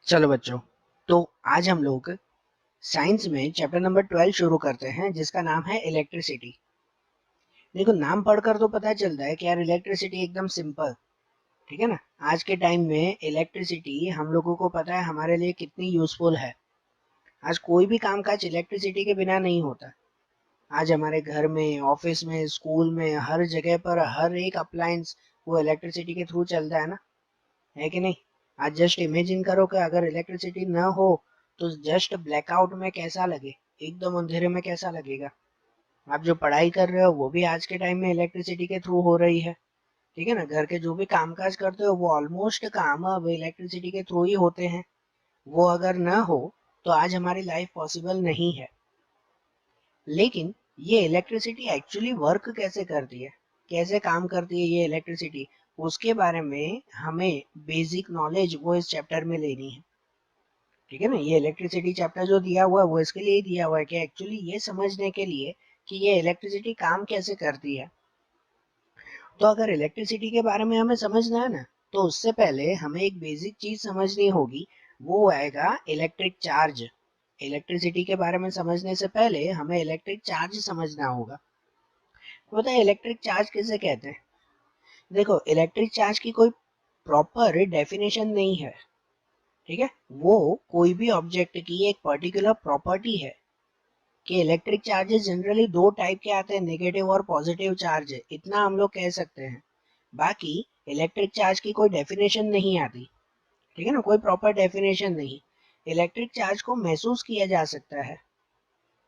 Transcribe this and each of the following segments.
चलो बच्चों, तो आज हम लोग साइंस में चैप्टर नंबर 12 शुरू करते हैं जिसका नाम है इलेक्ट्रिसिटी। देखो, नाम पढ़कर तो पता चलता है कि यार इलेक्ट्रिसिटी एकदम सिंपल, ठीक है ना। आज के टाइम में इलेक्ट्रिसिटी हम लोगों को पता है हमारे लिए कितनी यूजफुल है। आज कोई भी काम काज इलेक्ट्रिसिटी के बिना नहीं होता। आज हमारे घर में, ऑफिस में, स्कूल में, हर जगह पर हर एक अप्लायंस वो इलेक्ट्रिसिटी के थ्रू चलता है ना, है कि नहीं। आज जस्ट इमेजिन करो कि अगर इलेक्ट्रिसिटी ना हो तो जस्ट ब्लैकआउट में कैसा लगे, एकदम अंधेरे में कैसा लगेगा। आप जो पढ़ाई कर रहे हो वो भी आज के टाइम में इलेक्ट्रिसिटी के थ्रू हो रही है, ठीक है ना। घर के जो भी कामकाज करते हो वो ऑलमोस्ट काम अब इलेक्ट्रिसिटी के थ्रू ही होते हैं। वो अगर ना हो तो आज हमारी लाइफ पॉसिबल नहीं है। लेकिन ये इलेक्ट्रिसिटी एक्चुअली वर्क कैसे करती है, कैसे काम करती है ये इलेक्ट्रिसिटी, उसके बारे में हमें बेसिक नॉलेज वो इस चैप्टर में लेनी है, ठीक है ना। ये इलेक्ट्रिसिटी चैप्टर जो दिया हुआ है वो इसके लिए दिया हुआ है कि एक्चुअली ये समझने के लिए कि ये इलेक्ट्रिसिटी काम कैसे करती है। तो अगर इलेक्ट्रिसिटी के बारे में हमें समझना है ना, तो उससे पहले हमें एक बेसिक चीज समझनी होगी, वो आएगा इलेक्ट्रिक चार्ज। इलेक्ट्रिसिटी के बारे में समझने से पहले हमें इलेक्ट्रिक चार्ज समझना होगा। पता है इलेक्ट्रिक चार्ज किसे कहते हैं? देखो, इलेक्ट्रिक चार्ज की कोई प्रॉपर डेफिनेशन नहीं है, ठीक है। वो कोई भी ऑब्जेक्ट की एक पर्टिकुलर प्रॉपर्टी है कि इलेक्ट्रिक चार्जेस जनरली दो टाइप के आते हैं, नेगेटिव और पॉजिटिव चार्ज, इतना हम लोग कह सकते हैं। बाकी इलेक्ट्रिक चार्ज की कोई डेफिनेशन नहीं आती, ठीक है ना, कोई प्रॉपर डेफिनेशन नहीं। इलेक्ट्रिक चार्ज को महसूस किया जा सकता है।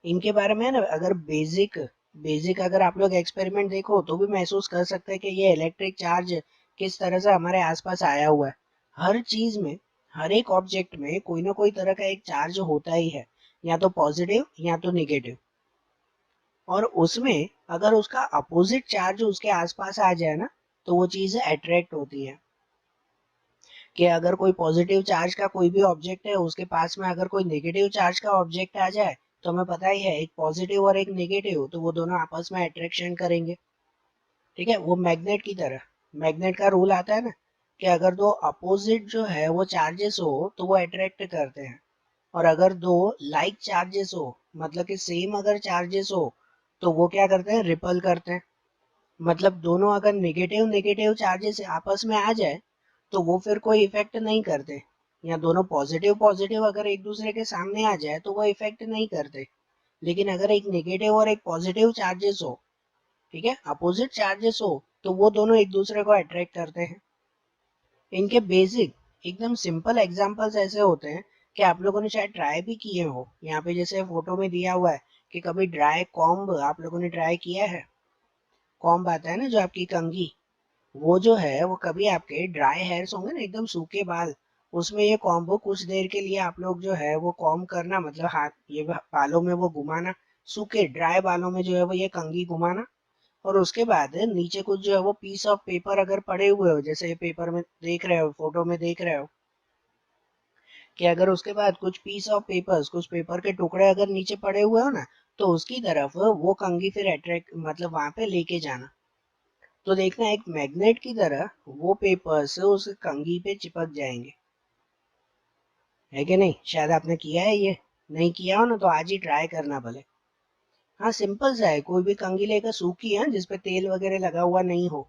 इनके बारे में ना अगर बेसिक बेसिक अगर आप लोग एक्सपेरिमेंट देखो तो भी महसूस कर सकते हैं कि ये इलेक्ट्रिक चार्ज किस तरह से हमारे आसपास आया हुआ है। हर चीज में, हर एक ऑब्जेक्ट में कोई ना कोई तरह का एक चार्ज होता ही है, या तो पॉजिटिव या तो निगेटिव। और उसमें अगर उसका अपोजिट चार्ज उसके आसपास आ जाए ना, तो वो चीज अट्रैक्ट होती है। कि अगर कोई पॉजिटिव चार्ज का कोई भी ऑब्जेक्ट है, उसके पास में अगर कोई नेगेटिव चार्ज का ऑब्जेक्ट आ जाए, तो हमें पता ही है एक पॉजिटिव और एक नेगेटिव, तो वो दोनों आपस में अट्रैक्शन करेंगे, ठीक है। वो मैग्नेट की तरह, मैग्नेट का रूल आता है ना कि अगर दो अपोजिट जो है वो चार्जेस हो तो वो अट्रैक्ट करते हैं। और अगर दो लाइक चार्जेस हो, मतलब कि सेम अगर चार्जेस हो, तो वो क्या करते हैं, रिपल करते हैं। मतलब दोनों अगर नेगेटिव नेगेटिव चार्जेस आपस में आ जाए तो वो फिर कोई इफेक्ट नहीं करते। या दोनों पॉजिटिव पॉजिटिव अगर एक दूसरे के सामने आ जाए तो वो इफेक्ट नहीं करते। लेकिन अगर एक नेगेटिव और एक पॉजिटिव चार्जेस हो, ठीक है, अपोजिट चार्जेस हो, तो वो दोनों एक दूसरे को अट्रैक्ट करते हैं। इनके बेसिक एकदम सिंपल एग्जांपल्स ऐसे होते हैं कि आप लोगों ने शायद ट्राई भी किए हो। यहाँ पे जैसे फोटो में दिया हुआ है कि कभी ड्राई कॉम्ब आप लोगों ने ट्राई किया है। कॉम्ब आता है ना जो आपकी कंघी, वो जो है वो कभी आपके ड्राई हेयर्स होंगे ना, एकदम सूखे बाल, उसमें ये कॉम्बो कुछ देर के लिए आप लोग जो है वो कॉम्ब करना, मतलब हाथ ये बालों में वो घुमाना, सूखे ड्राई बालों में जो है वो ये कंघी घुमाना। और उसके बाद नीचे कुछ जो है वो पीस ऑफ पेपर अगर पड़े हुए हो, जैसे पेपर में देख रहे हो, फोटो में देख रहे हो, कि अगर उसके बाद कुछ पीस ऑफ पेपर्स, कुछ पेपर के टुकड़े अगर नीचे पड़े हुए हो ना, तो उसकी तरफ वो कंघी फिर अट्रैक्ट, मतलब वहां पे लेके जाना। तो देखना एक मैग्नेट की तरह वो पेपर्स उस कंघी पे चिपक जाएंगे, है कि नहीं। शायद आपने किया है ये, नहीं किया हो ना तो आज ही ट्राई करना भले। हाँ, सिंपल सा है, कोई भी कंघी लेकर सूखी है जिसपे तेल वगैरह लगा हुआ नहीं हो,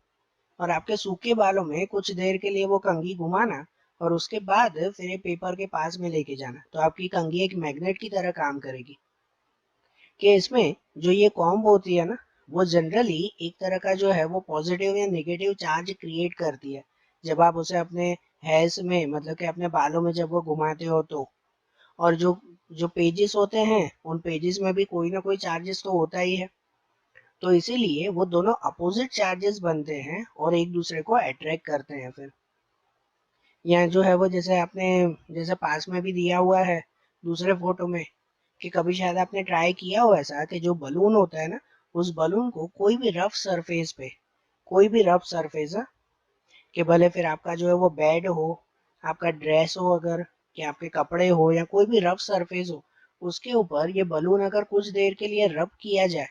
और आपके सूखे बालों में कुछ देर के लिए वो कंघी घुमाना, और उसके बाद फिर ये पेपर के पास में लेके जाना, तो आपकी कंघी एक मैग्नेट की तरह काम करेगी। कि इसमें जो ये कॉम्ब होती है ना, वो जनरली एक तरह का जो है वो पॉजिटिव या नेगेटिव चार्ज क्रिएट करती है जब आप उसे अपने हेयर्स में, मतलब कि अपने बालों में जब वो घुमाते हो तो। और जो जो पेजेस होते हैं उन पेजेस में भी कोई ना कोई चार्जेस तो होता ही है। तो इसीलिए वो दोनों अपोजिट चार्जेस बनते हैं और एक दूसरे को अट्रैक्ट करते हैं फिर। यहाँ जो है वो जैसे आपने, जैसे पास में भी दिया हुआ है दूसरे फोटो में, कि कभी शायद आपने ट्राई किया हो ऐसा कि जो बलून होता है ना, उस बलून को कोई भी रफ सरफेस पे, कोई भी रफ सरफेस है, कि भले फिर आपका जो है वो बेड हो, आपका ड्रेस हो, अगर कि आपके कपड़े हो, या कोई भी रफ सरफेस हो, उसके ऊपर ये बलून अगर कुछ देर के लिए रब किया जाए,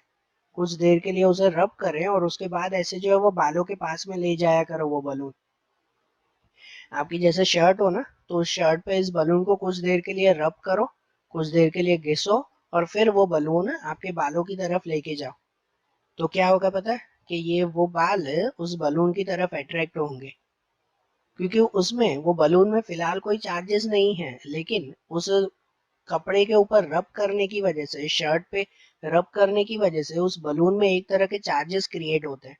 कुछ देर के लिए उसे रब करें और उसके बाद ऐसे जो है वो बालों के पास में ले जाया करो वो बलून। आपकी जैसे शर्ट हो ना, तो उस शर्ट पे इस बलून को कुछ देर के लिए रब करो, कुछ देर के लिए घिसो, और फिर वो बलून आपके बालों की तरफ लेके जाओ। तो क्या होगा पता है कि ये वो बाल उस बलून की तरफ अट्रैक्ट होंगे, क्योंकि उसमें वो बलून में फिलहाल कोई चार्जेस नहीं है, लेकिन उस कपड़े के ऊपर रब करने की वजह से, शर्ट पे रब करने की वजह से उस बलून में एक तरह के चार्जेस क्रिएट होते हैं,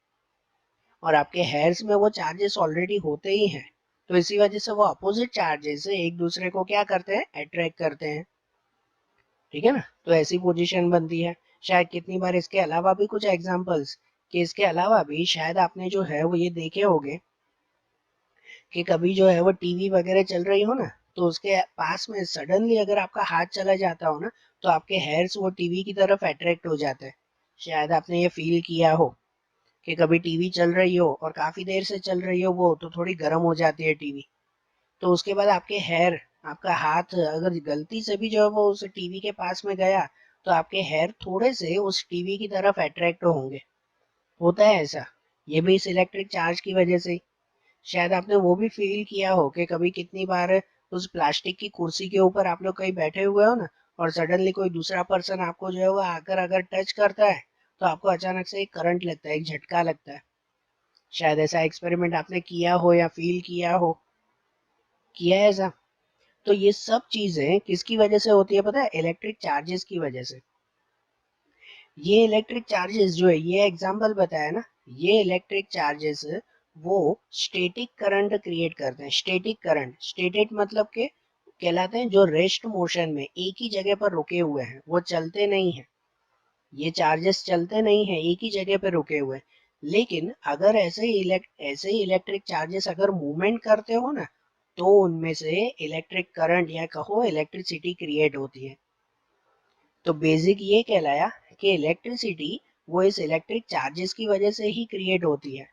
और आपके हेयर्स में वो चार्जेस ऑलरेडी होते ही हैं। तो इसी वजह से वो अपोजिट चार्जेस एक दूसरे को क्या करते हैं, अट्रैक्ट करते हैं। ठीक है ना, तो ऐसी पोजीशन बनती है। शायद कितनी बार इसके अलावा भी कुछ एग्जांपल्स, कि इसके अलावा भी शायद आपने जो है वो ये देखे होंगे कि कभी जो है वो टीवी वगैरह चल रही हो ना, तो उसके पास में सडनली अगर आपका हाथ चला जाता हो ना, तो आपके हेयर्स वो टीवी की तरफ अट्रैक्ट हो जाते हैं। शायद आपने ये फील किया हो कि कभी टीवी चल रही हो और काफी देर से चल रही हो वो, तो थोड़ी गर्म हो जाती है टीवी, तो उसके बाद आपके हेयर, आपका हाथ अगर गलती से भी जो है वो उस टीवी के पास में गया, तो आपके हेयर थोड़े से उस टीवी की तरफ अट्रैक्ट होंगे। होता है ऐसा, ये भी इस इलेक्ट्रिक चार्ज की वजह से। शायद आपने वो भी फील किया हो कि कभी कितनी बार उस प्लास्टिक की कुर्सी के ऊपर आप लोग कहीं बैठे हुए हो ना, और सडनली कोई दूसरा पर्सन आपको जो है वो आकर अगर टच करता है, तो आपको अचानक से एक करंट लगता है, एक झटका लगता है। शायद ऐसा एक्सपेरिमेंट आपने किया हो या फील किया हो। किया है ऐसा? तो ये सब चीजें किसकी वजह से होती है पता है? इलेक्ट्रिक चार्जेस की वजह से। ये इलेक्ट्रिक चार्जेस जो है, ये एग्जांपल बताया ना, ये इलेक्ट्रिक चार्जेस वो स्टैटिक करंट क्रिएट करते हैं। स्टैटिक करंट, स्टैटिक मतलब के कहलाते हैं जो रेस्ट मोशन में एक ही जगह पर रुके हुए हैं, वो चलते नहीं है। ये चार्जेस चलते नहीं है, एक ही जगह पर रुके हुए हैं। लेकिन अगर ऐसे ही इलेक्ट्रिक चार्जेस अगर मूवमेंट करते हो ना, तो उनमें से इलेक्ट्रिक करंट या कहो इलेक्ट्रिसिटी क्रिएट होती है। तो बेसिक ये कहलाया कि इलेक्ट्रिसिटी वो इस इलेक्ट्रिक चार्जेस की वजह से ही क्रिएट होती है।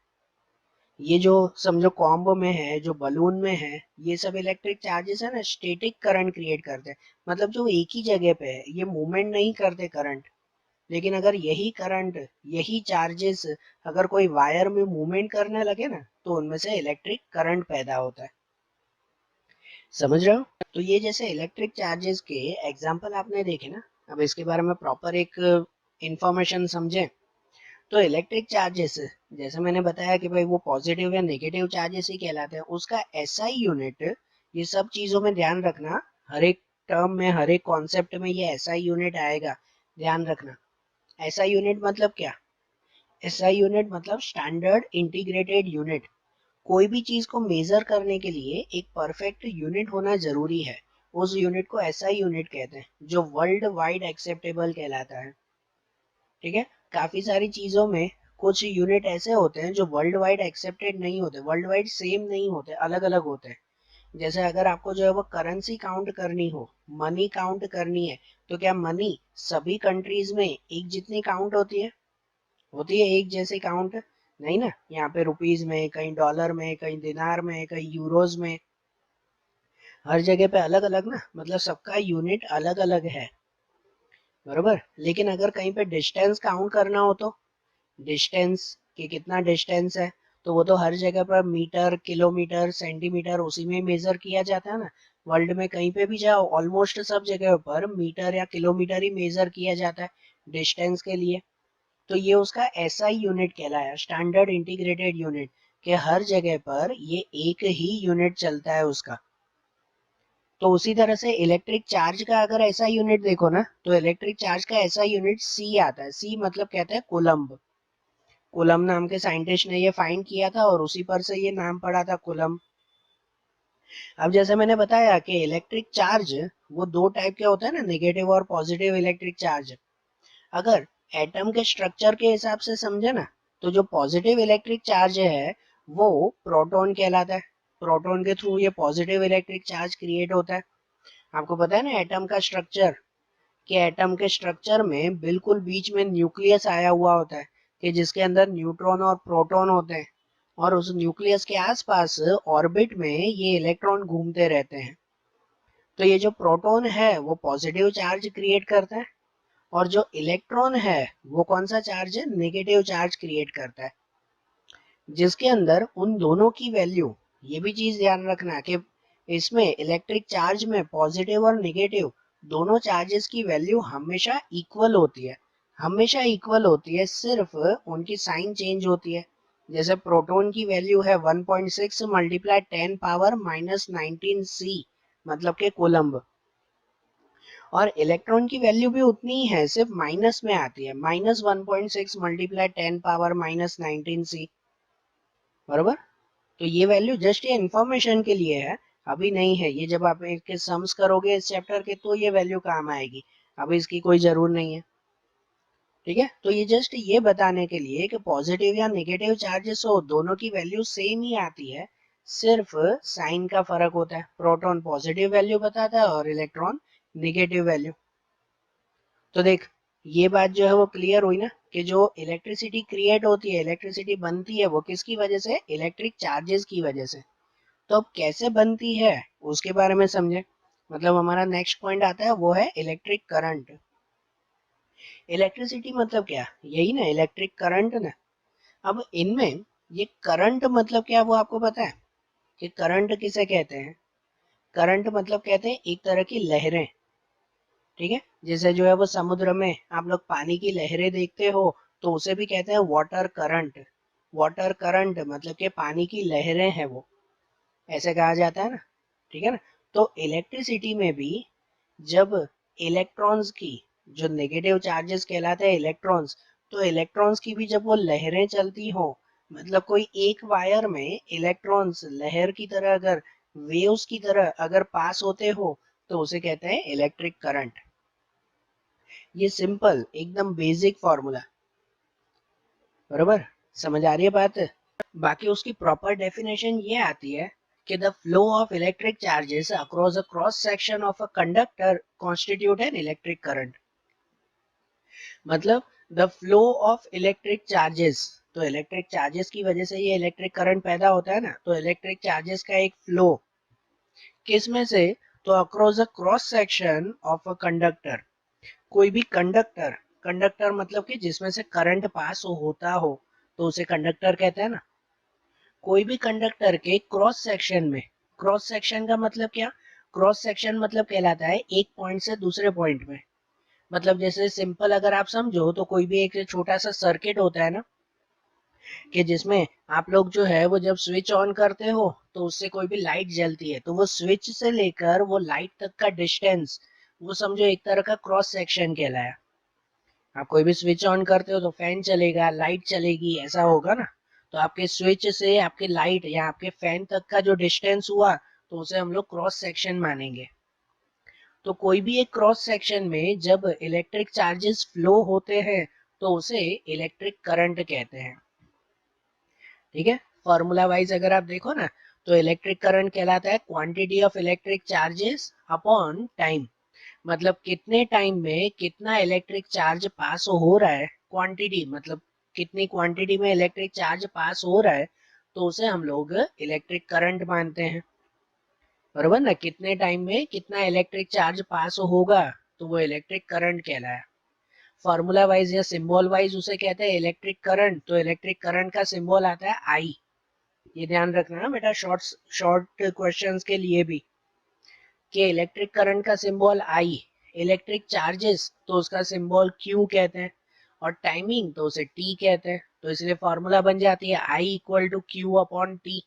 ये जो समझो कॉम्बो में है, जो बलून में है, ये सब इलेक्ट्रिक चार्जेस है ना, स्टैटिक करंट क्रिएट करते हैं। मतलब जो एक ही जगह पे है, ये मूवमेंट नहीं करते करंट। लेकिन अगर यही करंट, यही चार्जेस अगर कोई वायर में मूवमेंट करने लगे ना, तो उनमें से इलेक्ट्रिक करंट पैदा होता है। समझ रहे हो? तो ये जैसे इलेक्ट्रिक चार्जेस के एग्जांपल आपने देखे ना, अब इसके बारे में प्रॉपर एक इंफॉर्मेशन समझे। तो इलेक्ट्रिक चार्जेस, जैसे मैंने बताया कि भाई वो पॉजिटिव या नेगेटिव चार्जेस ही कहलाते हैं, उसका एसआई यूनिट, ये सब चीजों में ध्यान रखना। हर एक टर्म में, हर एक कॉन्सेप्ट में ये एसआई यूनिट आएगा, ध्यान रखना। एसआई यूनिट मतलब क्या? एसआई यूनिट मतलब स्टैंडर्ड इंटीग्रेटेड यूनिट। कोई भी चीज को मेजर करने के लिए एक परफेक्ट यूनिट होना जरूरी है। उस यूनिट को एसआई यूनिट कहते हैं, जो वर्ल्ड वाइड एक्सेप्टेबल कहलाता है। ठीक है, काफी सारी चीजों में कुछ यूनिट ऐसे होते हैं जो वर्ल्ड वाइड एक्सेप्टेड नहीं होते, वर्ल्ड वाइड सेम नहीं होते, अलग अलग होते हैं। जैसे अगर आपको जो है वो करेंसी काउंट करनी हो, मनी काउंट करनी है, तो क्या मनी सभी कंट्रीज में एक जितनी काउंट होती है? होती है एक जैसी काउंट? नहीं ना। यहाँ पे रुपीज में, कहीं डॉलर में, कहीं दिनार में, कहीं यूरोज में, हर जगह पे अलग अलग ना, मतलब सबका यूनिट अलग अलग है, बरोबर। लेकिन अगर कहीं पे डिस्टेंस काउंट करना हो, तो डिस्टेंस, कि कितना डिस्टेंस है, तो वो तो हर जगह पर मीटर, किलोमीटर, सेंटीमीटर उसी में मेजर किया जाता है ना। वर्ल्ड में कहीं पे भी जाओ, ऑलमोस्ट सब जगह पर मीटर या किलोमीटर ही मेजर किया जाता है डिस्टेंस के लिए। तो ये उसका एसआई यूनिट कहलाया, स्टैंडर्ड इंटीग्रेटेड यूनिट, कि हर जगह पर ये एक ही यूनिट चलता है उसका। तो उसी तरह से इलेक्ट्रिक चार्ज का अगर ऐसा यूनिट देखो ना, तो इलेक्ट्रिक चार्ज का ऐसा यूनिट सी आता है। सी मतलब कहते हैं कोलम्ब। कोलम नाम के साइंटिस्ट ने ये फाइंड किया था, और उसी पर से ये नाम पड़ा था कोलम। अब जैसे मैंने बताया कि इलेक्ट्रिक चार्ज वो दो टाइप के होते हैं ना, नेगेटिव और पॉजिटिव इलेक्ट्रिक चार्ज। अगर एटम के स्ट्रक्चर के हिसाब से समझे ना, तो जो पॉजिटिव इलेक्ट्रिक चार्ज है वो प्रोटॉन कहलाता है। प्रोटॉन के थ्रू ये पॉजिटिव इलेक्ट्रिक चार्ज क्रिएट होता है। आपको पता है ना एटम का स्ट्रक्चर, कि एटम के स्ट्रक्चर में बिल्कुल बीच में न्यूक्लियस आया हुआ होता है, कि जिसके अंदर न्यूट्रॉन और प्रोटॉन होते हैं, और उस न्यूक्लियस के आसपास ऑर्बिट में ये इलेक्ट्रॉन घूमते रहते हैं। तो ये जो प्रोटॉन है वो पॉजिटिव चार्ज क्रिएट करता है, और जो इलेक्ट्रॉन है वो कौन सा चार्ज है? नेगेटिव चार्ज क्रिएट करता है। जिसके अंदर उन दोनों की वैल्यू, ये भी चीज ध्यान रखना कि इसमें इलेक्ट्रिक चार्ज में पॉजिटिव और नेगेटिव दोनों चार्जेस की वैल्यू हमेशा इक्वल होती है, हमेशा इक्वल होती है, सिर्फ उनकी साइन चेंज होती है। जैसे प्रोटॉन की वैल्यू है 1.6 मल्टीप्लाई 10 पावर माइनस 19 सी मतलब के कोलम्ब, और इलेक्ट्रॉन की वैल्यू भी उतनी ही है, सिर्फ माइनस में आती है, माइनस 1.6 मल्टीप्लाई 10 पावर माइनस 19 सी, बरोबर। तो ये वैल्यू जस्ट ये इंफॉर्मेशन के लिए है, अभी नहीं है ये, जब आप इसके सम्स करोगे इस चैप्टर के तो ये वैल्यू काम आएगी, अभी इसकी कोई जरूरत नहीं है, ठीक है। तो ये जस्ट ये बताने के लिए कि पॉजिटिव या नेगेटिव चार्जेस हो दोनों की वैल्यू सेम ही आती है, सिर्फ साइन का फर्क होता है, प्रोटॉन पॉजिटिव वैल्यू बताता है और इलेक्ट्रॉन नेगेटिव वैल्यू। तो देख ये बात जो है वो क्लियर हुई ना, कि जो इलेक्ट्रिसिटी क्रिएट होती है, इलेक्ट्रिसिटी बनती है, वो किसकी वजह से, इलेक्ट्रिक चार्जेस की वजह से। तो अब कैसे बनती है उसके बारे में समझे, मतलब हमारा नेक्स्ट पॉइंट आता है वो है इलेक्ट्रिक करंट। इलेक्ट्रिसिटी मतलब क्या, यही ना इलेक्ट्रिक करंट ना। अब इनमें ये करंट मतलब क्या वो आपको पता है कि करंट किसे कहते हैं? करंट मतलब कहते हैं एक तरह की लहरें, ठीक है। जैसे जो है वो समुद्र में आप लोग पानी की लहरें देखते हो तो उसे भी कहते हैं वाटर करंट। वाटर करंट मतलब कि पानी की लहरें हैं वो, ऐसे कहा जाता है ना, ठीक है ना। तो इलेक्ट्रिसिटी में भी जब इलेक्ट्रॉन्स की, जो नेगेटिव चार्जेस कहलाते हैं इलेक्ट्रॉन्स, तो इलेक्ट्रॉन्स की भी जब वो लहरें चलती हो, मतलब कोई एक वायर में इलेक्ट्रॉन्स लहर की तरह अगर, वेव्स की तरह अगर पास होते हो तो उसे कहते हैं इलेक्ट्रिक करंट। ये सिंपल एकदम बेसिक फॉर्मूला, बरोबर, समझ आ रही है बात। बाकी उसकी प्रॉपर डेफिनेशन ये आती है कि the flow of electric charges across a cross section of a conductor constitute an electric current. मतलब the flow of electric charges, तो इलेक्ट्रिक चार्जेस की वजह से ये इलेक्ट्रिक करंट पैदा होता है ना, तो इलेक्ट्रिक चार्जेस का एक फ्लो किस में से, तो across a cross section of a conductor, कोई भी कंडक्टर, कंडक्टर मतलब कि जिसमें से करंट पास होता हो तो उसे कंडक्टर कहते हैं ना। कोई भी कंडक्टर के क्रॉस सेक्शन में, क्रॉस सेक्शन का मतलब क्या, क्रॉस सेक्शन मतलब कहलाता है एक पॉइंट से दूसरे पॉइंट में, मतलब जैसे सिंपल अगर आप समझो तो कोई भी एक छोटा सा सर्किट होता है ना, कि जिसमें आप लोग जो है वो जब स्विच ऑन करते हो तो उससे कोई भी लाइट जलती है, तो वो स्विच से लेकर वो लाइट तक का डिस्टेंस, वो समझो एक तरह का क्रॉस सेक्शन कहलाया। आप कोई भी स्विच ऑन करते हो तो फैन चलेगा, लाइट चलेगी, ऐसा होगा ना। तो आपके स्विच से आपके लाइट या आपके फैन तक का जो डिस्टेंस हुआ तो उसे हम लोग क्रॉस सेक्शन मानेंगे। तो कोई भी एक क्रॉस सेक्शन में जब इलेक्ट्रिक चार्जेस फ्लो होते हैं तो उसे इलेक्ट्रिक करंट कहते हैं, ठीक है। फॉर्मूला वाइज अगर आप देखो ना, तो इलेक्ट्रिक करंट कहलाता है quantity of electric charges upon time, मतलब कितने टाइम में कितना इलेक्ट्रिक चार्ज पास हो रहा है, क्वांटिटी मतलब कितनी क्वांटिटी में इलेक्ट्रिक चार्ज पास हो रहा है, तो उसे हम लोग इलेक्ट्रिक करंट मानते हैं, बरोबर ना। कितने टाइम में कितना इलेक्ट्रिक चार्ज पास होगा तो वो इलेक्ट्रिक करंट कहलाया। फॉर्मूला वाइज या सिंबल वाइज उसे कहते हैं इलेक्ट्रिक करंट, तो इलेक्ट्रिक करंट का सिंबल आता है आई। ये ध्यान रखना ना बेटा, शॉर्ट शॉर्ट क्वेश्चंस के लिए भी, कि इलेक्ट्रिक करंट का सिंबल आई, इलेक्ट्रिक चार्जेस तो उसका सिंबल क्यू कहते हैं, और टाइमिंग तो उसे टी कहते हैं, तो इसलिए फॉर्मूला बन जाती है I equal to Q upon T,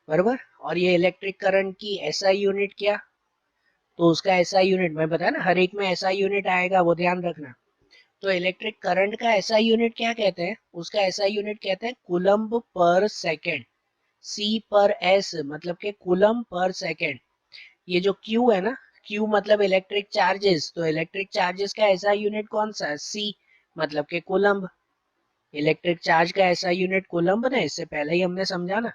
बरोबर। और ये इलेक्ट्रिक करंट की एसआई यूनिट क्या, तो उसका एसआई यूनिट मैं बताया ना, हर एक में एसआई यूनिट आएगा, वो ध्यान रखना। तो इलेक्ट्रिक करंट का एसआई यूनिट क्या कहते हैं, उसका एसआई यूनिट कहते हैं कूलम्ब पर सेकेंड, सी पर एस मतलब के कूलम्ब पर सेकेंड। ये जो Q है ना, Q मतलब इलेक्ट्रिक चार्जेस, तो इलेक्ट्रिक चार्जेस का ऐसा यूनिट कौन सा है, C मतलब के कूलम्ब। इलेक्ट्रिक चार्ज का ऐसा यूनिट कूलम्ब ना, इससे पहले ही हमने समझा ना।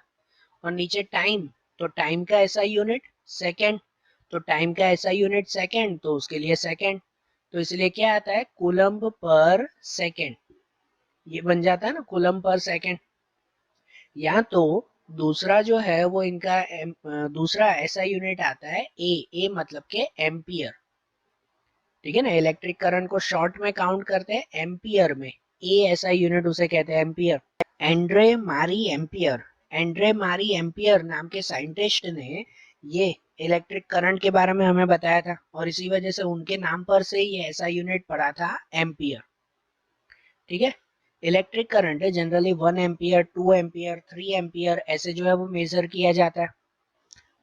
और नीचे टाइम, तो टाइम का ऐसा यूनिट सेकेंड, तो टाइम का ऐसा यूनिट सेकेंड, तो उसके लिए सेकेंड, तो इसलिए क्या आता है कूलम्ब पर सेकेंड, ये बन जाता है ना कूलम्ब पर सेकेंड। या तो दूसरा जो है वो इनका दूसरा ऐसा यूनिट आता है ए मतलब के एम्पियर, ठीक है ना। इलेक्ट्रिक करंट को शॉर्ट में काउंट करते हैं एम्पियर में, ए ऐसा यूनिट उसे कहते हैं एम्पियर, एंड्रे मारी एम्पियर, एंड्रे मारी एम्पियर नाम के साइंटिस्ट ने ये इलेक्ट्रिक करंट के बारे में हमें बताया था, और इसी वजह से उनके नाम पर से ये ऐसा यूनिट पड़ा था, एम्पियर। ठीक है, इलेक्ट्रिक करंट है जनरली 1 एम्पियर, 2 एम्पियर, 3 एम्पियर ऐसे जो है वो मेजर किया जाता है।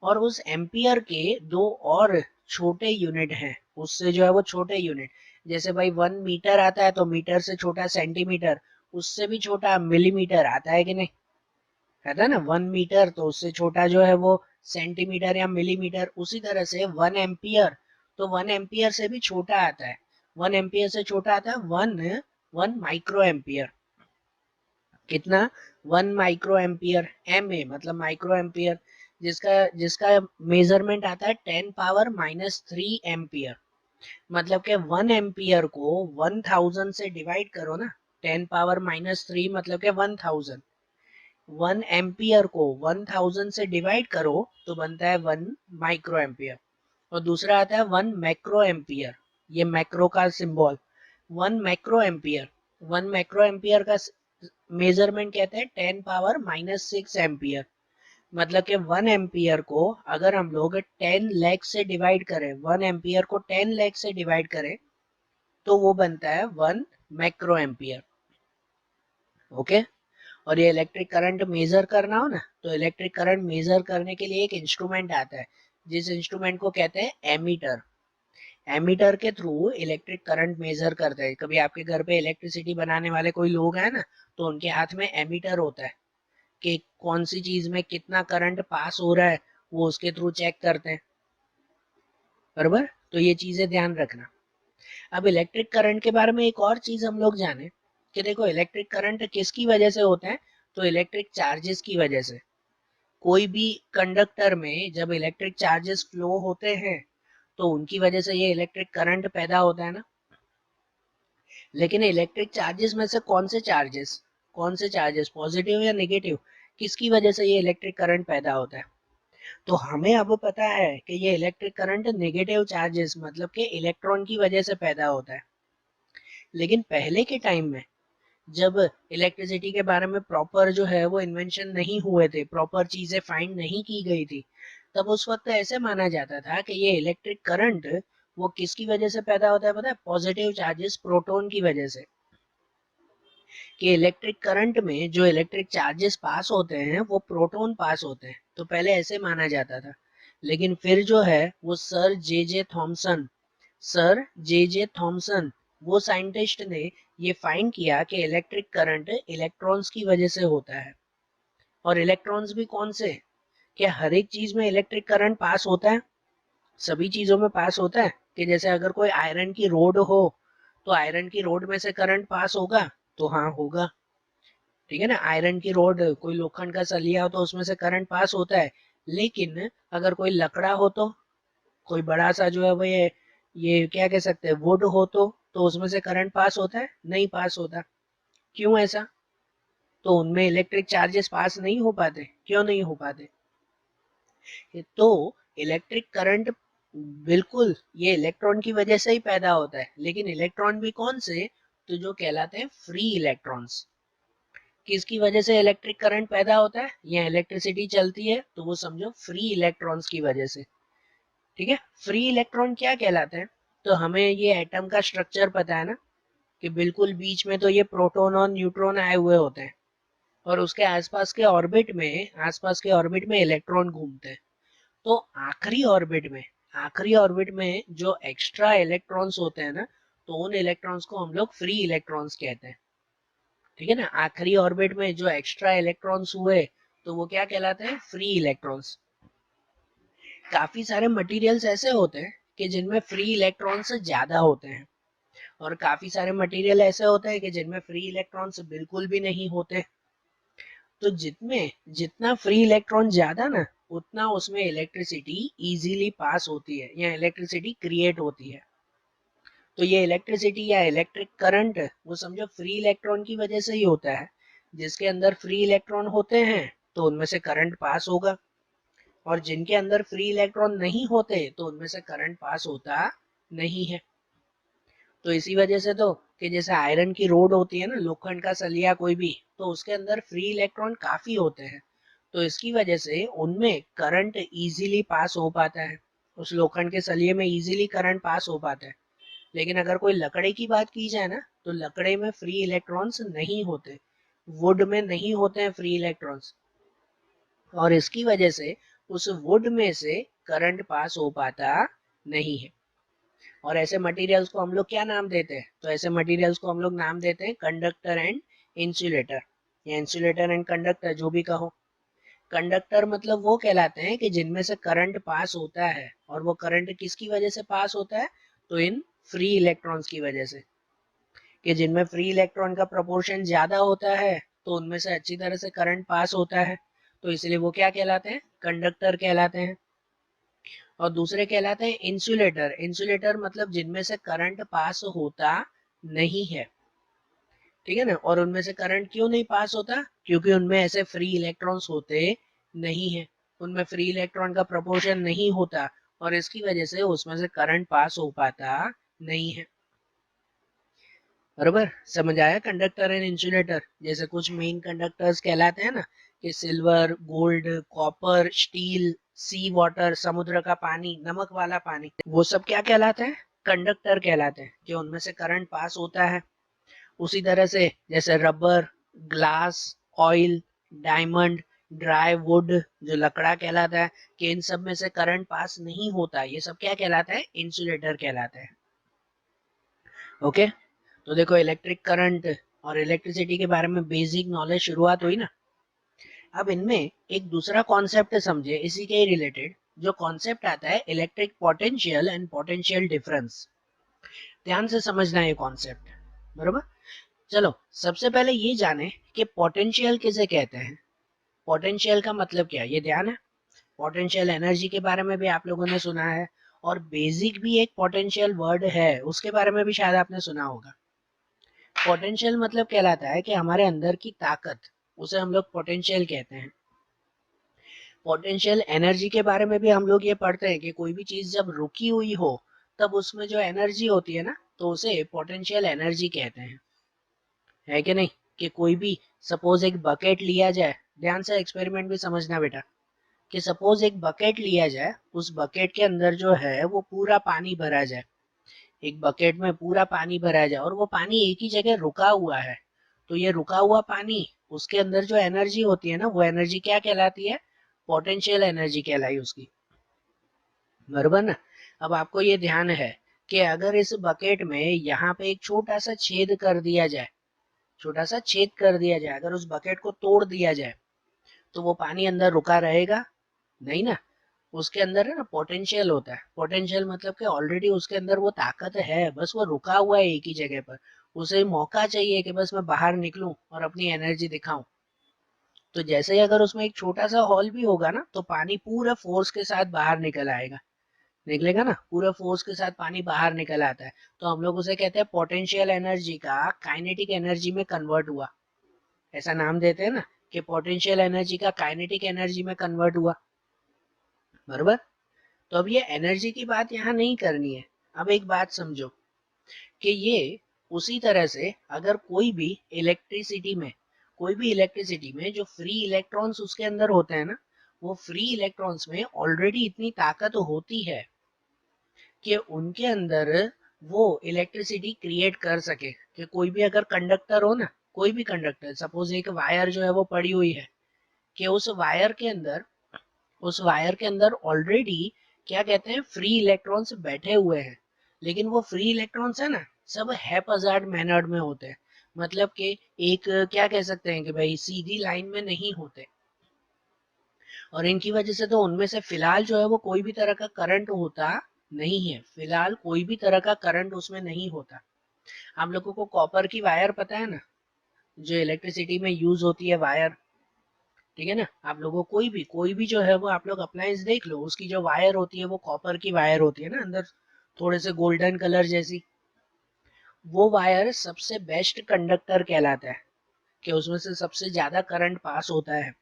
और उस एम्पियर के दो और छोटे यूनिट हैं, उससे जो है वो छोटे यूनिट, जैसे भाई 1 मीटर आता है तो मीटर से छोटा सेंटीमीटर, उससे भी छोटा मिलीमीटर आता है कि नहीं, कहता है ना 1 मीटर, तो उससे छोटा जो है वो सेंटीमीटर या मिलीमीटर। उसी तरह से 1 एम्पियर, तो 1 एम्पियर से भी छोटा आता है, 1 एम्पियर से छोटा आता है 1 माइक्रो एम्पियर। कितना? 1 माइक्रो एम्पियर, एम ए मतलब माइक्रो एम्पियर, जिसका जिसका मेजरमेंट आता है 10⁻³ एम्पियर। मतलब के 1 एम्पियर को 1000 से डिवाइड करो ना, 10⁻³ मतलब के 1000, 1 एम्पियर को 1000 से डिवाइड करो तो बनता है 1 माइक्रो एम्पियर। और दूसरा आता है 1 मैक्रो एम्पियर, ये मैक्रो का symbol, 1 macro ampere, 1 macro ampere का मेजरमेंट कहते हैं 10⁻⁻6 एम्पियर। मतलब कि 1 एम्पियर को अगर हम लोग 10 लाख से डिवाइड करें, 1 एम्पियर को 10 लाख से डिवाइड करें तो वो बनता है 1 मैक्रो एम्पियर। ओके, और ये इलेक्ट्रिक करंट मेजर करना हो ना, तो इलेक्ट्रिक करंट मेजर करने के लिए एक इंस्ट्रूमेंट आता है, जिस इंस्ट्रूमेंट को कहते हैं एमीटर। एमीटर के थ्रू इलेक्ट्रिक करंट मेजर करते हैं। कभी आपके घर पे इलेक्ट्रिसिटी बनाने वाले कोई लोग हैं ना, तो उनके हाथ में एमीटर होता है कि कौन सी चीज में कितना करंट पास हो रहा है, वो उसके थ्रू चेक करते हैं, बराबर। तो ये चीजें ध्यान रखना। अब इलेक्ट्रिक करंट के बारे में एक और चीज हम लोग जाने कि देखो इलेक्ट्रिक करंट किसकी वजह से होता है, तो इलेक्ट्रिक चार्जेस की वजह से। कोई भी कंडक्टर में जब इलेक्ट्रिक चार्जेस फ्लो होते हैं तो उनकी वजह से ये इलेक्ट्रिक करंट पैदा होता है ना। लेकिन इलेक्ट्रिक चार्जेस में से कौन से चार्जेस पॉजिटिव या नेगेटिव, किसकी वजह से ये इलेक्ट्रिक करंट पैदा होता है, तो हमें अब पता है कि ये इलेक्ट्रिक करंट नेगेटिव चार्जेस मतलब कि इलेक्ट्रॉन की वजह से पैदा होता है। लेकिन पहले के टाइम में जब इलेक्ट्रिसिटी के बारे में प्रॉपर जो है वो इन्वेंशन नहीं हुए थे, प्रॉपर चीजें फाइंड नहीं की गई थी, तब उस वक्त ऐसे माना जाता था कि ये इलेक्ट्रिक करंट वो किसकी वजह से पैदा होता है, पता है? पॉजिटिव चार्जेस प्रोटॉन की वजह से। कि इलेक्ट्रिक करंट में जो इलेक्ट्रिक चार्जेस पास होते हैं वो प्रोटॉन पास होते हैं, तो पहले ऐसे माना जाता था। लेकिन फिर जो है वो सर जे जे थॉमसन, वो साइंटिस्ट ने ये फाइंड किया कि इलेक्ट्रिक करंट इलेक्ट्रॉन्स की वजह से होता है। और इलेक्ट्रॉन्स भी कौन से? क्या हर एक चीज में इलेक्ट्रिक करंट पास होता है? सभी चीजों में पास होता है कि जैसे अगर कोई आयरन की रोड हो तो आयरन की रोड में से करंट पास होगा, तो हाँ होगा। ठीक है ना, आयरन की रोड, कोई लोखंड का सलिया हो तो उसमें से करंट पास होता है। लेकिन अगर कोई लकड़ा हो तो, कोई बड़ा सा जो है वो ये क्या कह सकते हैं वुड हो तो उसमें से करंट पास होता है? नहीं पास होता। क्यों ऐसा? तो उनमें इलेक्ट्रिक चार्जेस पास नहीं हो पाते। क्यों नहीं हो पाते? तो इलेक्ट्रिक करंट बिल्कुल ये इलेक्ट्रॉन की वजह से ही पैदा होता है, लेकिन इलेक्ट्रॉन भी कौन से? तो जो कहलाते हैं फ्री इलेक्ट्रॉन्स। किसकी वजह से इलेक्ट्रिक करंट पैदा होता है या इलेक्ट्रिसिटी चलती है, तो वो समझो फ्री इलेक्ट्रॉन्स की वजह से। ठीक है, फ्री इलेक्ट्रॉन क्या कहलाते हैं? तो हमें ये एटम का स्ट्रक्चर पता है ना, कि बिल्कुल बीच में तो ये प्रोटॉन और न्यूट्रॉन आए हुए होते हैं, और उसके आसपास के ऑर्बिट में इलेक्ट्रॉन घूमते हैं। तो आखिरी ऑर्बिट में जो एक्स्ट्रा इलेक्ट्रॉन्स होते हैं ना, तो उन इलेक्ट्रॉन्स को हम लोग फ्री इलेक्ट्रॉन्स कहते हैं। ठीक है ना, आखिरी ऑर्बिट में जो एक्स्ट्रा इलेक्ट्रॉन्स हुए तो वो क्या कहलाते हैं? Free electrons. काफी सारे मटेरियल्स ऐसे होते हैं कि जिनमें फ्री इलेक्ट्रॉन्स ज्यादा होते हैं, और काफी सारे मटेरियल ऐसे होते हैं कि जिनमें फ्री इलेक्ट्रॉन्स बिल्कुल भी नहीं होते। तो जितना फ्री इलेक्ट्रॉन ज्यादा ना, उतना उसमें इलेक्ट्रिसिटी इजीली पास होती है या इलेक्ट्रिसिटी क्रिएट होती है। तो ये इलेक्ट्रिसिटी या इलेक्ट्रिक करंट वो समझो फ्री इलेक्ट्रॉन की वजह से ही होता है। जिसके अंदर फ्री इलेक्ट्रॉन होते हैं तो उनमें से करंट पास होगा, और जिनके अंदर फ्री इलेक्ट्रॉन नहीं होते तो उनमें से करंट पास होता नहीं है। तो इसी वजह से तो कि जैसे आयरन की रोड होती है ना, लोखंड का सलिया कोई भी, तो उसके अंदर फ्री इलेक्ट्रॉन काफी होते हैं। तो इसकी वजह से उनमें करंट इजीली पास हो पाता है, उस लोखंड के सलिए में इजीली करंट पास हो पाता है। लेकिन अगर कोई लकड़ी की बात की जाए ना, तो लकड़े में फ्री इलेक्ट्रॉन्स नहीं होते, वुड में नहीं होते हैं फ्री इलेक्ट्रॉन्स, और इसकी वजह से उस वुड में से करंट पास हो पाता नहीं है। और ऐसे मटेरियल्स को हम लोग क्या नाम देते हैं? तो ऐसे मटेरियल्स को हम लोग नाम देते हैं कंडक्टर एंड इंसुलेटर, या इंसुलेटर एंड कंडक्टर, जो भी कहो। कंडक्टर मतलब वो कहलाते हैं कि जिनमें से करंट पास होता है, और वो करंट किसकी वजह से पास होता है? तो इन फ्री इलेक्ट्रॉन्स की वजह से, कि जिनमें फ्री इलेक्ट्रॉन का प्रोपोर्शन ज्यादा होता है तो उनमें से अच्छी तरह से करंट पास होता है, तो इसलिए वो क्या कहलाते हैं? कंडक्टर कहलाते हैं। और दूसरे कहलाते हैं इंसुलेटर। इंसुलेटर मतलब जिनमें से करंट पास होता नहीं है, ठीक है ना। और उनमें से करंट क्यों नहीं पास होता? क्योंकि उनमें ऐसे फ्री इलेक्ट्रॉन्स होते नहीं है, उनमें फ्री इलेक्ट्रॉन का प्रोपोर्शन नहीं होता, और इसकी वजह से उसमें से करंट पास हो पाता नहीं है। बरोबर समझ आया? कंडक्टर एंड इंसुलेटर जैसे कुछ मेन कंडक्टर्स कहलाते हैं ना, कि सिल्वर, गोल्ड, कॉपर, स्टील, सी वाटर, समुद्र का पानी, नमक वाला पानी, वो सब क्या कहलाते हैं? कंडक्टर कहलाते हैं, कि उनमें से करंट पास होता है। उसी तरह से जैसे rubber, glass, oil, diamond, dry would, जो लकड़ा कहलाता है, कि इन सब में से करंट पास नहीं होता, ये सब क्या कहलाता है? इंसुलेटर कहलाते हैं। ओके, तो देखो इलेक्ट्रिक करंट और इलेक्ट्रिसिटी के बारे में बेसिक नॉलेज शुरुआत हुई ना। अब इनमें एक दूसरा कॉन्सेप्ट समझे इसी के रिलेटेड, जो कॉन्सेप्ट आता है electric potential and potential difference. ध्यान से समझना ये कॉन्सेप्ट, बरोबर। चलो सबसे पहले ये जाने कि पोटेंशियल किसे कहते हैं। पोटेंशियल का मतलब क्या है, ये ध्यान है। पोटेंशियल एनर्जी के बारे में भी आप लोगों ने सुना है, और बेसिक भी एक पोटेंशियल वर्ड है, उसके बारे में भी शायद आपने सुना होगा। पोटेंशियल मतलब कहलाता है कि हमारे अंदर की ताकत, उसे हम लोग पोटेंशियल कहते हैं। पोटेंशियल एनर्जी के बारे में भी हम लोग ये पढ़ते हैं कि कोई भी चीज जब रुकी हुई हो, तब उसमें जो एनर्जी होती है ना, तो उसे पोटेंशियल एनर्जी कहते हैं, है कि नहीं। कि कोई भी, सपोज एक बकेट लिया जाए, ध्यान से एक्सपेरिमेंट भी समझना बेटा, कि सपोज एक बकेट लिया जाए, उस बकेट के अंदर जो है वो पूरा पानी भरा जाए, एक बकेट में पूरा पानी भरा जाए, और वो पानी एक ही जगह रुका हुआ है, तो ये रुका हुआ पानी, उसके अंदर जो एनर्जी होती है ना, वो एनर्जी क्या कहलाती है? पोटेंशियल एनर्जी कहलाई उसकी, बराबर ना। अब आपको ये ध्यान है कि अगर इस बकेट में यहाँ पे एक छोटा सा छेद कर दिया जाए, छोटा सा छेद कर दिया जाए, अगर उस बकेट को तोड़ दिया जाए, तो वो पानी अंदर रुका रहेगा? नहीं ना। उसके अंदर है ना पोटेंशियल होता है। पोटेंशियल मतलब कि ऑलरेडी उसके अंदर वो ताकत है, बस वो रुका हुआ है एक ही जगह पर, उसे मौका चाहिए कि बस मैं बाहर निकलूं और अपनी एनर्जी दिखाऊं। तो जैसे ही अगर उसमें एक छोटा सा हॉल भी होगा ना, तो पानी पूरा फोर्स के साथ बाहर निकल आएगा, निकलेगा ना, पूरा फोर्स के साथ पानी बाहर निकल आता है। तो हम लोग उसे कहते हैं पोटेंशियल एनर्जी का काइनेटिक एनर्जी में कन्वर्ट हुआ, ऐसा नाम देते हैं ना, कि पोटेंशियल एनर्जी का काइनेटिक एनर्जी में कन्वर्ट हुआ, बराबर। तो अब ये एनर्जी की बात यहाँ नहीं करनी है। अब एक बात समझो कि ये उसी तरह से अगर कोई भी इलेक्ट्रिसिटी में जो फ्री इलेक्ट्रॉन्स उसके अंदर होते हैं ना, वो फ्री इलेक्ट्रॉन्स में ऑलरेडी इतनी ताकत होती है कि उनके अंदर वो इलेक्ट्रिसिटी क्रिएट कर सके। कि कोई भी अगर कंडक्टर हो ना, कोई भी कंडक्टर, सपोज एक वायर जो है वो पड़ी हुई है, कि उस वायर के अंदर ऑलरेडी क्या कहते हैं, फ्री इलेक्ट्रॉन्स बैठे हुए हैं। लेकिन वो फ्री इलेक्ट्रॉन्स है ना, सब हैपजार्ड मैनर्ड में होते हैं, मतलब कि एक क्या कह सकते हैं कि भाई सीधी लाइन में नहीं होते, और इनकी वजह से तो उनमें से फिलहाल जो है वो कोई भी तरह का करंट होता नहीं है, फिलहाल कोई भी तरह का करंट उसमें नहीं होता। आप लोगों को कॉपर की वायर पता है ना, जो इलेक्ट्रिसिटी में यूज होती है वायर, ठीक है ना। आप लोगों को कोई भी जो है वो, आप लोग अप्लायंस देख लो, उसकी जो वायर होती है वो कॉपर की वायर होती है ना, अंदर थोड़े से गोल्डन कलर जैसी। वो वायर सबसे बेस्ट कंडक्टर कहलाता है, कि उसमें से सबसे ज्यादा करंट पास होता है।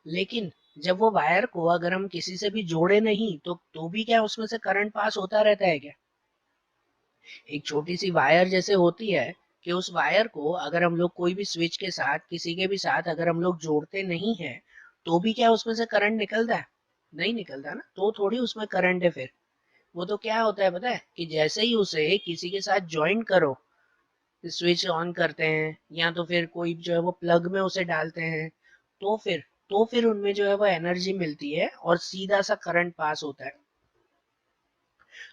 लेकिन जब वो वायर को अगर हम किसी से भी जोड़े नहीं, तो भी क्या उसमें से करंट पास होता रहता है क्या? एक छोटी सी वायर जैसे होती है, कि उस वायर को अगर हम लोग कोई भी स्विच के साथ, किसी के भी साथ अगर हम लोग जोड़ते नहीं है, तो भी क्या उसमें से करंट निकलता है? नहीं निकलता ना, तो थोड़ी उसमें करंट है फिर। वो तो क्या होता है पता है कि जैसे ही उसे किसी के साथ ज्वाइन करो, स्विच ऑन करते हैं या तो फिर कोई जो है वो प्लग में उसे डालते हैं, तो फिर उनमें जो है वो एनर्जी मिलती है और सीधा सा करंट पास होता है।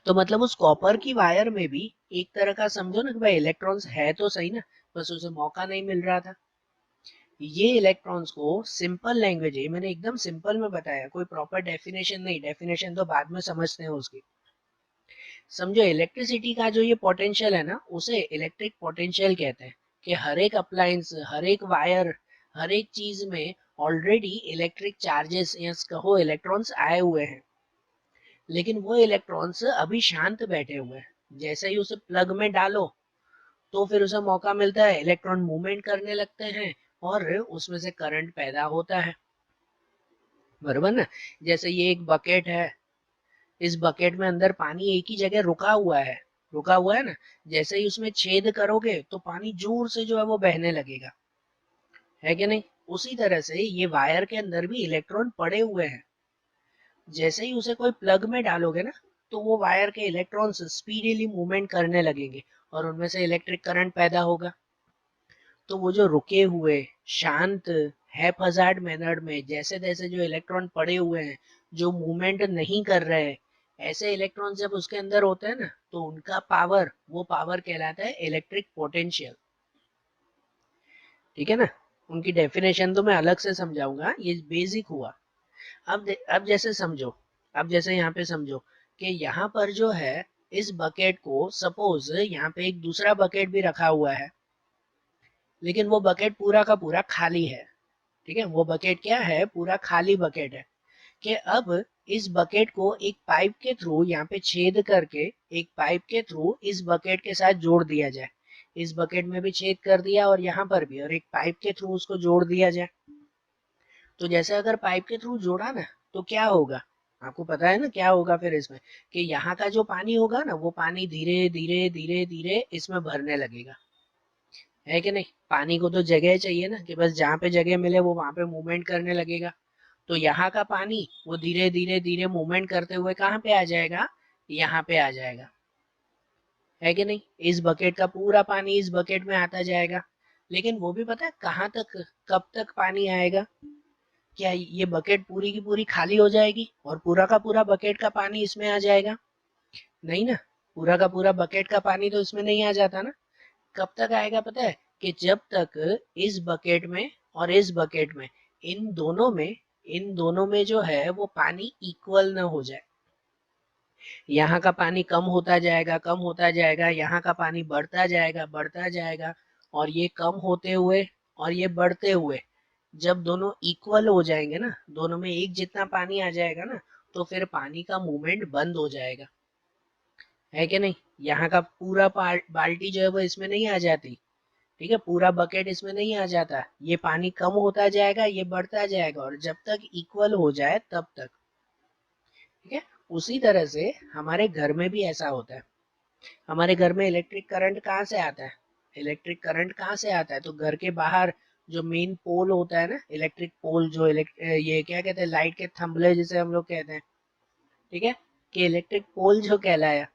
तो मतलब उस कॉपर की वायर में भी एक तरह का समझो ना कि भाई इलेक्ट्रॉन्स है तो सही ना, बस उसे मौका नहीं मिल रहा था। ये इलेक्ट्रॉन्स को सिंपल लैंग्वेज है, मैंने एकदम सिंपल में बताया, कोई प्रॉपर डेफिनेशन नहीं, डेफिनेशन तो बाद में समझते हैं उसकी। समझो इलेक्ट्रिसिटी का जो ये पोटेंशियल है ना, उसे इलेक्ट्रिक पोटेंशियल कहते हैं। कि हर एक अप्लायंस, हर एक वायर, हर एक चीज में ऑलरेडी इलेक्ट्रिक चार्जेस या कहो इलेक्ट्रॉन्स आए हुए हैं, लेकिन वो इलेक्ट्रॉन्स अभी शांत बैठे हुए हैं। जैसे ही उसे प्लग में डालो तो फिर उसे मौका मिलता है, इलेक्ट्रॉन मूवमेंट करने लगते हैं और उसमें से करंट पैदा होता है। बराबर ना? जैसे ये एक बकेट है, इस बकेट में अंदर पानी एक ही जगह रुका हुआ है ना। जैसे ही उसमें छेद करोगे तो पानी जोर से जो है वो बहने लगेगा, है कि नहीं? उसी तरह से ये वायर के अंदर भी इलेक्ट्रॉन पड़े हुए हैं। जैसे ही उसे कोई प्लग में डालोगे ना, तो वो वायर के इलेक्ट्रॉन्स स्पीडीली मूवमेंट करने लगेंगे और उनमें से इलेक्ट्रिक करंट पैदा होगा। तो वो जो रुके हुए शांत हैपहजार्ड मैनर में जैसे तैसे जो इलेक्ट्रॉन पड़े हुए हैं, जो मूवमेंट नहीं कर रहे हैं, ऐसे इलेक्ट्रॉन जब उसके अंदर होते हैं ना, तो उनका पावर, वो पावर कहलाता है इलेक्ट्रिक पोटेंशियल। ठीक है ना? उनकी डेफिनेशन तो मैं अलग से समझाऊंगा, ये बेसिक हुआ। अब जैसे समझो, अब जैसे यहाँ पे समझो कि यहाँ पर जो है इस बकेट को, सपोज यहाँ पे एक दूसरा बकेट भी रखा हुआ है, लेकिन वो बकेट पूरा का पूरा खाली है। ठीक है, वो बकेट क्या है? पूरा खाली बकेट है। कि अब इस बकेट को एक पाइप के थ्रू यहाँ पे छेद करके, एक पाइप के थ्रू इस बकेट के साथ जोड़ दिया जाए। इस बकेट में भी छेद कर दिया और यहाँ पर भी, और एक पाइप के थ्रू उसको जोड़ दिया जाए। तो जैसे अगर पाइप के थ्रू जोड़ा ना, तो क्या होगा? आपको पता है ना क्या होगा फिर इसमें? कि यहाँ का जो पानी होगा ना, वो पानी धीरे धीरे धीरे धीरे इसमें भरने लगेगा, है कि नहीं? पानी को तो जगह चाहिए ना, कि बस जहाँ पे जगह मिले वो वहां पे मूवमेंट करने लगेगा। तो यहाँ का पानी वो धीरे धीरे धीरे मूवमेंट करते हुए कहाँ पे आ जाएगा? यहाँ पे आ जाएगा, है कि नहीं? इस बकेट का पूरा पानी इस बकेट में आता जाएगा। लेकिन वो भी पता है कहाँ तक, कब तक पानी आएगा? क्या ये बकेट पूरी की पूरी खाली हो जाएगी और पूरा का पूरा बकेट का पानी इसमें आ जाएगा? नहीं ना, पूरा का पूरा बकेट का पानी तो इसमें नहीं आ जाता ना। कब तक आएगा पता है? कि जब तक इस बकेट में और इस बकेट में, इन दोनों में जो है वो पानी इक्वल ना हो जाए। यहाँ का पानी कम होता जाएगा, कम होता जाएगा, यहाँ का पानी बढ़ता जाएगा, बढ़ता जाएगा, और ये कम होते हुए और ये बढ़ते हुए जब दोनों इक्वल हो जाएंगे ना, दोनों में एक जितना पानी आ जाएगा ना, तो फिर पानी का मूवमेंट बंद हो जाएगा, है कि नहीं? यहाँ का पूरा बाल्टी जो है वो इसमें नहीं आ जाती। ठीक है, पूरा बकेट इसमें नहीं आ जाता। ये पानी कम होता जाएगा, ये बढ़ता जाएगा, और जब तक इक्वल हो जाए तब तक। ठीक है, उसी तरह से हमारे घर में भी ऐसा होता है। हमारे घर में इलेक्ट्रिक करंट कहाँ से आता है? इलेक्ट्रिक करंट कहाँ से आता है? तो घर के बाहर जो मेन पोल होता है ना, इलेक्ट्रिक पोल, जो ये क्या कहते हैं, लाइट के थंबले जिसे हम लोग कहते हैं। ठीक है, कि इलेक्ट्रिक पोल जो कहलाया,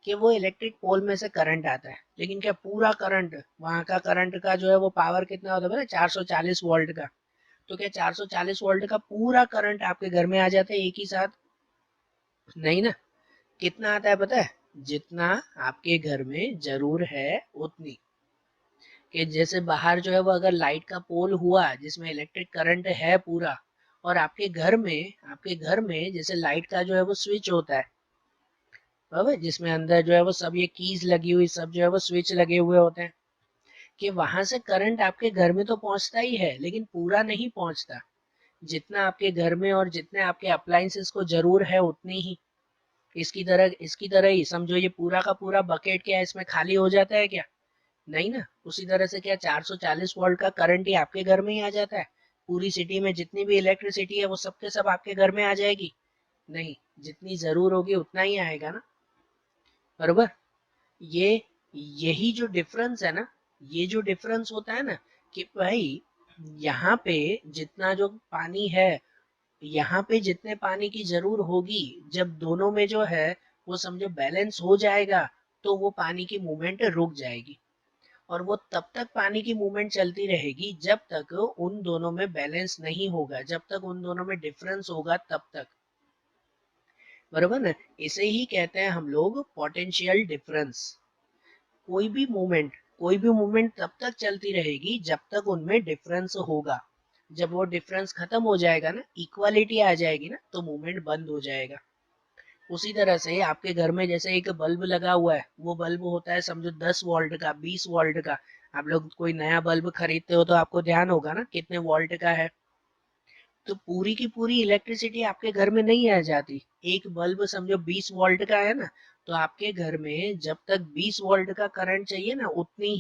कि वो इलेक्ट्रिक पोल में से करंट आता है। लेकिन क्या पूरा करंट, वहां का करंट का जो है वो पावर कितना होता है? 440 वोल्ट का। तो क्या 440 वोल्ट का पूरा करंट आपके घर में आ जाता है एक ही साथ? नहीं ना। कितना आता है पता है? जितना आपके घर में जरूर है उतनी। कि जैसे बाहर जो है वो अगर लाइट का पोल हुआ जिसमें इलेक्ट्रिक करंट है पूरा, और आपके घर में जैसे लाइट का जो है वो स्विच होता है, बराबर, जिसमें अंदर जो है वो सब ये कीज लगी हुई, सब जो है वो स्विच लगे हुए होते हैं, कि वहां से करंट आपके घर में तो पहुंचता ही है, लेकिन पूरा नहीं पहुंचता। जितना आपके घर में और जितने आपके अप्लायंसेस को जरूर है उतनी ही। इसकी तरह ही समझो, ये पूरा का पूरा बकेट क्या इसमें खाली हो जाता है क्या? नहीं ना। उसी तरह से क्या 440 वोल्ट का करंट ही आपके घर में ही आ जाता है? पूरी सिटी में जितनी भी इलेक्ट्रिसिटी है वो सब के सब आपके घर में आ जाएगी? नहीं, जितनी जरूर होगी उतना ही आएगा ना। बरोबर। ये यही जो डिफरेंस है ना, ये जो डिफरेंस होता है ना, कि भाई यहाँ पे जितना जो पानी है यहाँ पे जितने पानी की जरूर होगी, जब दोनों में जो है वो समझो बैलेंस हो जाएगा, तो वो पानी की मूवमेंट रुक जाएगी। और वो तब तक पानी की मूवमेंट चलती रहेगी जब तक उन दोनों में बैलेंस नहीं होगा, जब तक उन दोनों में डिफरेंस होगा तब तक। बरोबर ना? इसे ही कहते हैं हम लोग पोटेंशियल डिफरेंस। कोई भी मूवमेंट तब तक चलती रहेगी जब तक उनमें डिफरेंस होगा। जब वो डिफरेंस खत्म हो जाएगा ना, इक्वालिटी आ जाएगी ना, तो मूवमेंट बंद हो जाएगा। उसी तरह से आपके घर में जैसे एक बल्ब लगा हुआ है, वो बल्ब होता है समझो 10 वोल्ट का, 20 वोल्ट का। आप लोग कोई नया बल्ब खरीदते हो तो आपको ध्यान होगा ना कितने वोल्ट का है। तो पूरी की पूरी इलेक्ट्रिसिटी आपके घर में नहीं आ जाती। एक बल्ब समझो 20 वोल्ट का है ना, तो आपके घर में जब तक 20 वोल्ट का करंट चाहिए ना, उतनी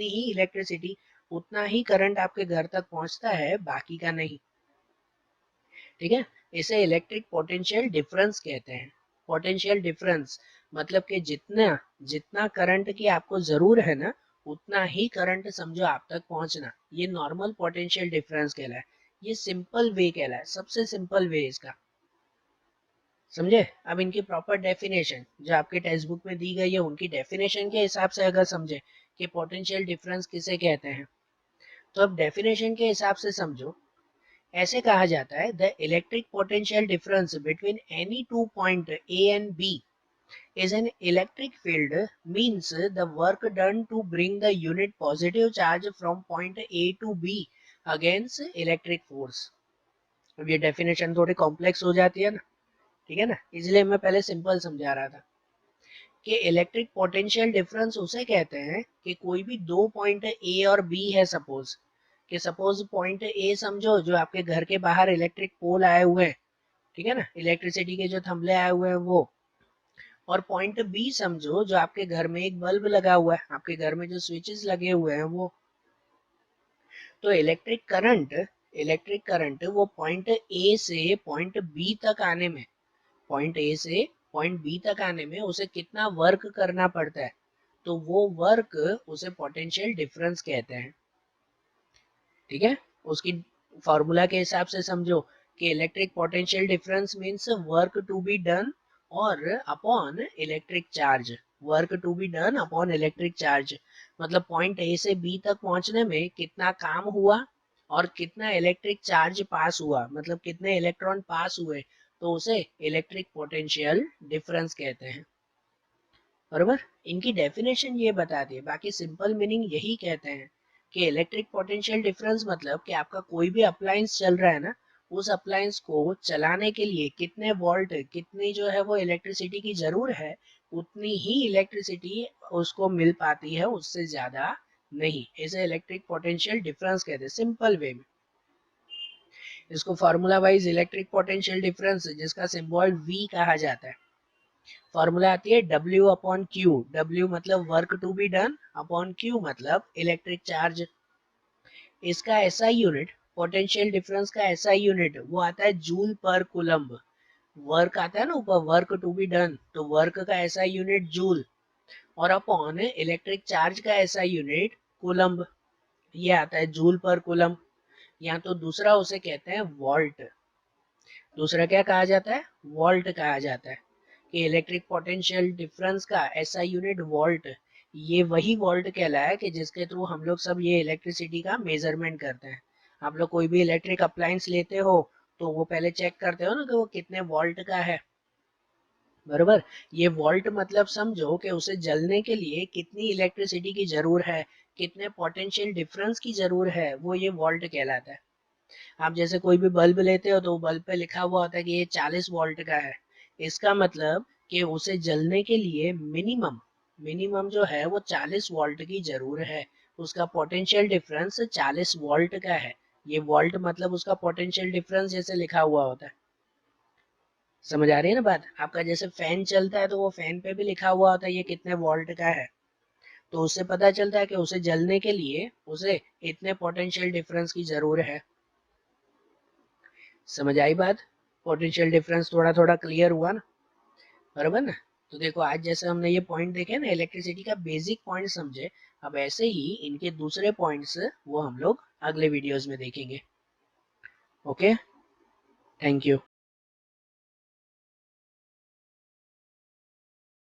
ही इलेक्ट्रिसिटी, उतना ही करंट आपके घर तक पहुंचता है, बाकी का नहीं। ठीक है? इसे इलेक्ट्रिक पोटेंशियल डिफरेंस कहते हैं। पोटेंशियल डिफरेंस मतलब कि जितना जितना करंट की आपको जरूर है ना, उतना ही करंट समझो आप तक पहुंचना, ये नॉर्मल पोटेंशियल डिफरेंस कहलाए। ये सिंपल वे कहलाए, सबसे सिंपल वे इसका। समझे? अब इनकी प्रॉपर डेफिनेशन जो आपके टेक्स्ट बुक में दी गई है, उनकी डेफिनेशन के हिसाब से अगर समझे कि पोटेंशियल डिफरेंस किसे कहते हैं, तो अब डेफिनेशन के हिसाब से समझो। ऐसे कहा जाता है, the electric potential difference between any two point A and B is an electric field, means the work done to bring the unit positive charge from point A to B against electric force। अब ये definition थोड़ी complex हो जाती है ना, ठीक है ना, इसलिए मैं पहले सिंपल समझा रहा था कि इलेक्ट्रिक पोटेंशियल डिफरेंस उसे कहते हैं कि कोई भी दो पॉइंट ए और बी है, सपोज पॉइंट ए समझो, जो आपके घर के बाहर इलेक्ट्रिक पोल आए हुए हैं, ठीक है ना, इलेक्ट्रिसिटी के जो थंबले आए हुए हैं वो। और पॉइंट बी समझो, जो आपके घर में एक बल्ब लगा हुआ है, आपके घर में जो स्विचेस लगे हुए हैं वो। तो इलेक्ट्रिक करंट वो पॉइंट ए से पॉइंट बी तक आने में, पॉइंट ए से पॉइंट बी तक आने में उसे कितना वर्क करना पड़ता है, तो वो वर्क उसे पोटेंशियल डिफरेंस कहते हैं। ठीक है? उसकी फॉर्मूला के हिसाब से समझो कि electric potential difference means work to be done और upon electric charge. Work to be done upon electric charge मतलब पॉइंट ए से बी तक पहुंचने में कितना काम हुआ और कितना इलेक्ट्रिक चार्ज पास हुआ, मतलब कितने इलेक्ट्रॉन पास हुए, तो उसे इलेक्ट्रिक पोटेंशियल डिफरेंस कहते हैं। बरोबर? इनकी डेफिनेशन ये बताती है, बाकी सिंपल मीनिंग यही कहते हैं कि इलेक्ट्रिक पोटेंशियल डिफरेंस मतलब कि आपका कोई भी अप्लायंस चल रहा है ना, उस अप्लायंस को चलाने के लिए कितने वोल्ट, कितनी जो है वो इलेक्ट्रिसिटी की जरूर है, उतनी ही इलेक्ट्रिसिटी उसको मिल पाती है, उससे ज्यादा नहीं। इसे इलेक्ट्रिक पोटेंशियल डिफरेंस कहते हैं सिंपल वे में। इसको formula wise electric potential difference, जिसका सिंबल V कहा जाता है, फॉर्मूला आती है W अपॉन क्यू। W मतलब work to be done, upon Q मतलब इलेक्ट्रिक चार्ज। इसका एसआई यूनिट, पोटेंशियल डिफरेंस का एसआई यूनिट वो आता है जूल पर कूलम्ब। वर्क आता है ना ऊपर, वर्क टू बी डन, तो वर्क का एसआई यूनिट जूल, और अपॉन इलेक्ट्रिक चार्ज का एसआई यूनिट कूलम्ब, ये आता है जूल पर कूलम्ब। या तो दूसरा उसे कहते हैं वोल्ट। दूसरा क्या कहा जाता है? वोल्ट कहा जाता है कि इलेक्ट्रिक पोटेंशियल डिफरेंस का एसआई यूनिट वोल्ट। ये वही वोल्ट कहलाया कि जिसके थ्रू हम लोग सब ये इलेक्ट्रिसिटी का मेजरमेंट करते हैं। आप लोग कोई भी इलेक्ट्रिक अप्लायंस लेते हो तो वो पहले चेक करते हो ना कि वो कितने वोल्ट का है। बरोबर? ये वोल्ट मतलब समझो कि उसे जलने के लिए कितनी इलेक्ट्रिसिटी की जरूर है, कितने पोटेंशियल डिफरेंस की जरूर है, वो ये वोल्ट कहलाता है। आप जैसे कोई भी बल्ब लेते हो तो बल्ब पे लिखा हुआ होता है कि ये 40 वोल्ट का है। इसका मतलब कि उसे जलने के लिए मिनिमम मिनिमम जो है वो 40 वोल्ट की जरूर है। उसका पोटेंशियल डिफरेंस 40 वोल्ट का है। ये वोल्ट मतलब उसका पोटेंशियल डिफरेंस जैसे लिखा हुआ होता है। समझ आ रही है ना बात? आपका जैसे फैन चलता है तो वो फैन पे भी लिखा हुआ होता है ये कितने वोल्ट का है, तो उससे पता चलता है कि उसे जलने के लिए उसे इतने पोटेंशियल डिफरेंस की जरूर है। समझ आई बात? पोटेंशियल डिफरेंस थोड़ा थोड़ा क्लियर हुआ ना? बराबर ना? तो देखो आज जैसे हमने ये पॉइंट देखे ना, इलेक्ट्रिसिटी का बेसिक पॉइंट समझे, अब ऐसे ही इनके दूसरे पॉइंट्स वो हम लोग अगले वीडियोस में देखेंगे। ओके। Thank you.